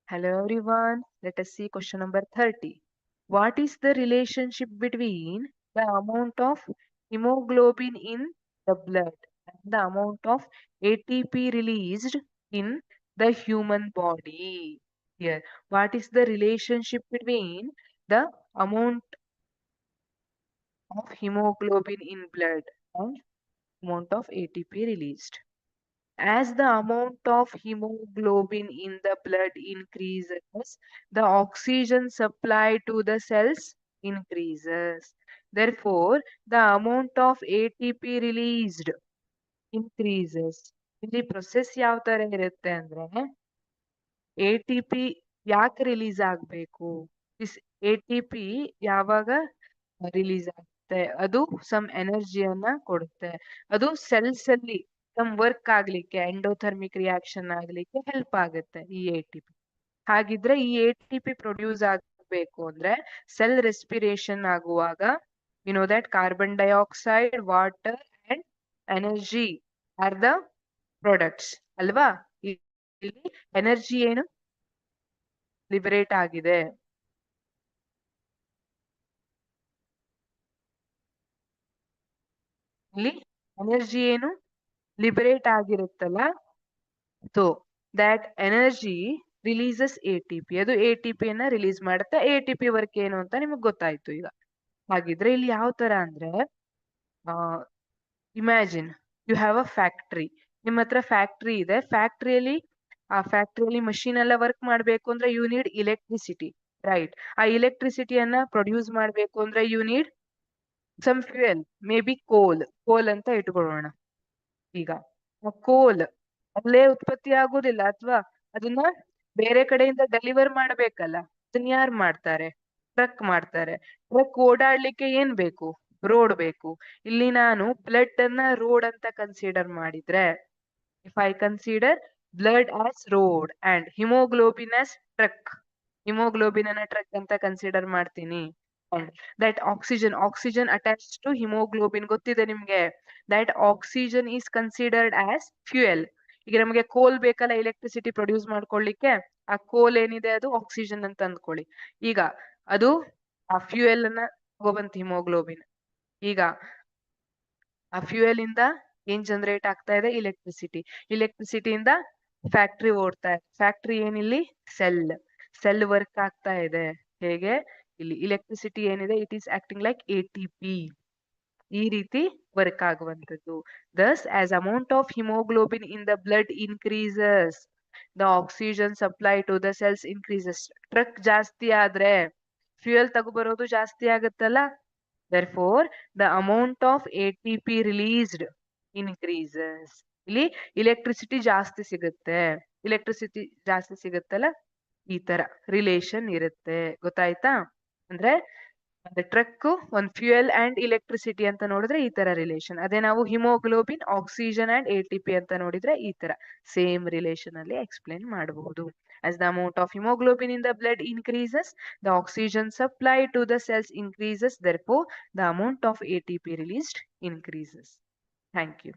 Hello everyone. Let us see question number 30. What is the relationship between the amount of hemoglobin in the blood and the amount of ATP released in the human body? Here, what is the relationship between the amount of hemoglobin in blood and amount of ATP released? As the amount of hemoglobin in the blood increases, the oxygen supply to the cells increases. Therefore, the amount of ATP released increases. ಇಲ್ಲಿ process ಯಾವ ತರ ಇರುತ್ತೆ ಅಂದ್ರೆ ATP ಯಾಕೆ release ಆಗ್ಬೇಕು? ATP ಯಾವಾಗ release ಆಗುತ್ತೆ? ಅದು ಸಮ್ ಎನರ್ಜಿಯನ್ನ ಕೊಡುತ್ತೆ. ಅದು ಸೆಲ್ಸ್ ಅಲ್ಲಿ ಸಮ್ ವರ್ಕ್ ಆಗ್ಲಿಕ್ಕೆ ಎಂಡೋಥರ್ಮಿಕ್ ರಿಯಾಕ್ಷನ್ ಆಗ್ಲಿಕ್ಕೆ ಹೆಲ್ಪ್ ಆಗುತ್ತೆ ಈ ATP. ಹಾಗಿದ್ರೆ ಈ ATP ಪ್ರೊಡ್ಯೂಸ್ ಆಗ್ಬೇಕು ಅಂದ್ರೆ ಸೆಲ್ ರೆಸ್ಪಿರೇಷನ್ ಆಗುವಾಗ you know that carbon dioxide, water and energy are the products ಅಲ್ವಾ? ಇಲ್ಲಿ ಎನರ್ಜಿ ಏನು ಲಿಬರೇಟ್ ಆಗಿದೆ. ಇಲ್ಲಿ ಎನರ್ಜಿ ಏನು ಲಿಬರೇಟ್ ಆಗಿರುತ್ತಲ್ಲ, so that energy releases ATP. ಅದು ATP ನ ರಿಲೀಸ್ ಮಾಡುತ್ತೆ. ATP ವರ್ಕ್ ಏನು ಅಂತ ನಿಮಗೆ ಗೊತ್ತಾಯ್ತು ಈಗ. ಹಾಗಿದ್ರೆ ಇಲ್ಲಿ ಯಾವ ತರ ಅಂದ್ರೆ imagine you have a factory. ನಿಮ್ಮ ಹತ್ರ ಫ್ಯಾಕ್ಟ್ರಿ ಇದೆ. ಆ ಫ್ಯಾಕ್ಟ್ರಿಯಲ್ಲಿ ಮಷೀನ್ ಎಲ್ಲ ವರ್ಕ್ ಮಾಡ್ಬೇಕು ಅಂದ್ರೆ ಯು ನೀಡ್ ಇಲೆಕ್ಟ್ರಿಸಿಟಿ, ರೈಟ್? ಆ ಇಲೆಕ್ಟ್ರಿಸಿಟಿಯನ್ನ ಪ್ರೊಡ್ಯೂಸ್ ಮಾಡ್ಬೇಕು ಅಂದ್ರೆ you need some fuel, maybe coal ಅಂತ ಇಟ್ಕೊಳ್ಳೋಣ. ಈಗ ಕೋಲ್ ಅಲ್ಲೇ ಉತ್ಪತ್ತಿ ಆಗುದಿಲ್ಲ, ಅಥವಾ ಅದನ್ನ ಬೇರೆ ಕಡೆಯಿಂದ ಡೆಲಿವರ್ ಮಾಡ್ಬೇಕಲ್ಲ, ಅದನ್ನ ಯಾರು ಮಾಡ್ತಾರೆ? ಟ್ರಕ್ ಮಾಡ್ತಾರೆ. ಟ್ರಕ್ ಓಡಾಡ್ಲಿಕ್ಕೆ ಏನ್ ಬೇಕು? ರೋಡ್ ಬೇಕು. ಇಲ್ಲಿ ನಾನು ಬ್ಲಡ್ ಅನ್ನ ರೋಡ್ ಅಂತ ಕನ್ಸಿಡರ್ ಮಾಡಿದ್ರೆ, if I consider blood as road and haemoglobin as truck, haemoglobin ಅನ್ನ ಟ್ರಕ್ ಅಂತ ಕನ್ಸಿಡರ್ ಮಾಡ್ತೀನಿ. And that oxygen attach to haemoglobin ಗೊತ್ತಿದೆ ನಿಮ್ಗೆ. That oxygen is considered as fuel. ಈಗ ನಮಗೆ ಕೋಲ್ ಬೇಕಲ್ಲ ಎಲೆಕ್ಟ್ರಿಸಿಟಿ ಪ್ರೊಡ್ಯೂಸ್ ಮಾಡ್ಕೊಳ್ಳಿಕ್ಕೆ, ಆ ಕೋಲ್ ಏನಿದೆ ಅದು ಆಕ್ಸಿಜನ್ ಅಂತ ಅಂದ್ಕೊಳ್ಳಿ. ಈಗ ಅದು ಆ ಫ್ಯೂಯಲ್ ಅನ್ನ ತಗೊಬಂತು ಹಿಮೋಗ್ಲೋಬಿನ್. ಈಗ ಆ ಫ್ಯೂಯಲ್ ಇಂದ ಏನ್ ಜನರೇಟ್ ಆಗ್ತಾ ಇದೆ? ಇಲೆಕ್ಟ್ರಿಸಿಟಿಯಿಂದ ಫ್ಯಾಕ್ಟ್ರಿ ಓಡ್ತಾ ಇದೆ. ಫ್ಯಾಕ್ಟ್ರಿ ಏನಿಲ್ಲಿ? ಸೆಲ್ ವರ್ಕ್ ಆಗ್ತಾ ಇದೆ. ಹೇಗೆ? ಇಲ್ಲಿ ಇಲೆಕ್ಟ್ರಿಸಿಟಿ ಏನಿದೆ, it is acting like ATP. ಈ ರೀತಿ work ಆಗುವಂತದ್ದು. Thus, as amount of hemoglobin in the blood increases, the oxygen supply to the cells increases. Truck ಜಾಸ್ತಿ ಆದ್ರೆ ಫ್ಯೂಯಲ್ ತಗೊಬರೋದು ಜಾಸ್ತಿ ಆಗುತ್ತಲ್ಲ. Therefore, the amount of ATP released increases. ಇಲ್ಲಿ electricity ಜಾಸ್ತಿ ಸಿಗುತ್ತಲ್ಲ, ಈ ತರ ರಿಲೇಶನ್ ಇರುತ್ತೆ. ಗೊತ್ತಾಯ್ತಾ? ಅಂದ್ರೆ ಟ್ರಕ್ ಒಂದ್ ಫ್ಯೂಯಲ್ ಅಂಡ್ ಇಲೆಕ್ಟ್ರಿಸಿಟಿ ಅಂತ ನೋಡಿದ್ರೆ ಈ ತರ ರಿಲೇಶನ್. ಅದೇ ನಾವು ಹಿಮೋಗ್ಲೋಬಿನ್, ಆಕ್ಸಿಜನ್ ಅಂಡ್ ATP ಅಂತ ನೋಡಿದ್ರೆ ಈ ತರ ಸೇಮ್ ರಿಲೇಶನ್ ಅಲ್ಲಿ ಎಕ್ಸ್ಪ್ಲೇನ್ ಮಾಡಬಹುದು. As the amount of hemoglobin in the blood increases, the oxygen supply to the cells increases. Therefore, the amount of ATP released increases. Thank you.